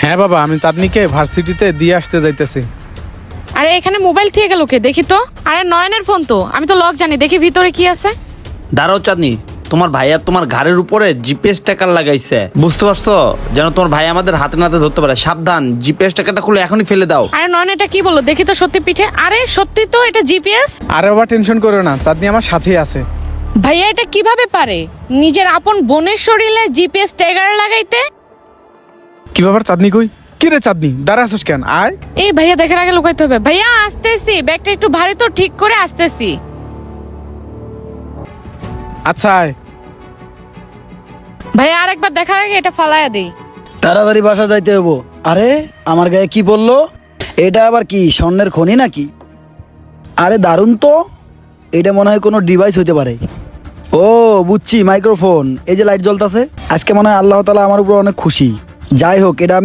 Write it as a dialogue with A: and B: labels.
A: হ্যাঁ বাবা, আমি চাঁদনিকে ভার্সিটিতে দিয়ে আসতে যাইতেছি।
B: আরে এখানে মোবাইল থেকে গেল কে? দেখি তো। আরে নয়নের ফোন তো, আমি তো লক জানি, দেখি ভিতরে কি আছে।
C: দাঁড়াও চাঁদনি, তোমার ভাইয়া তোমার ঘাড়ের উপরে জিপিএস ট্র্যাকার লাগাইছে, বুঝতে পারছো? যেন তোমার ভাই আমাদের হাতে নাতে ধরতে পারে। সাবধান, জিপিএস ট্র্যাকারটা খুলে এখনই ফেলে দাও।
B: আরে নয়ন এটা কি বললো? দেখি তো সত্যি পিঠে। আরে সত্যি তো, এটা জিপিএস।
A: আরে বাবা টেনশন করো না, চাঁদনি আমার সাথেই আছে।
B: ভাইয়া এটা কিভাবে পারে নিজের আপন বোনের শরীরে জিপিএস ট্যাগার লাগাইতে?
A: কি ব্যাপার চাঁদনি কই? কি রে চাঁদনি, দাঁড়া আছিস কেন? আয়।
B: এই ভাইয়া দেখার আগে লুকাইতে হবে। ভাইয়া আসতেছি, ব্যাগটা একটু ভারী তো, ঠিক করে আসতেছি।
A: আচ্ছা আয়।
B: ভাইয়া আরেকবার দেখার আগে এটা ফালাইয়া দেই।
D: তাড়াতাড়ি বাসা যাইতে হবো। আরে আমার গায়ে কি বললো? এটা আবার কি স্বর্ণের খনি নাকি? আরে দারুণ তো, এটা মনে হয় কোনো ডিভাইস হতে পারে। ও বুঝছি, মাইক্রোফোন। এই যে লাইট জ্বলতেছে, আজকে মনে হয় আল্লাহ তাআলা আমার উপর অনেক খুশি। যাই হোক, এটা আমি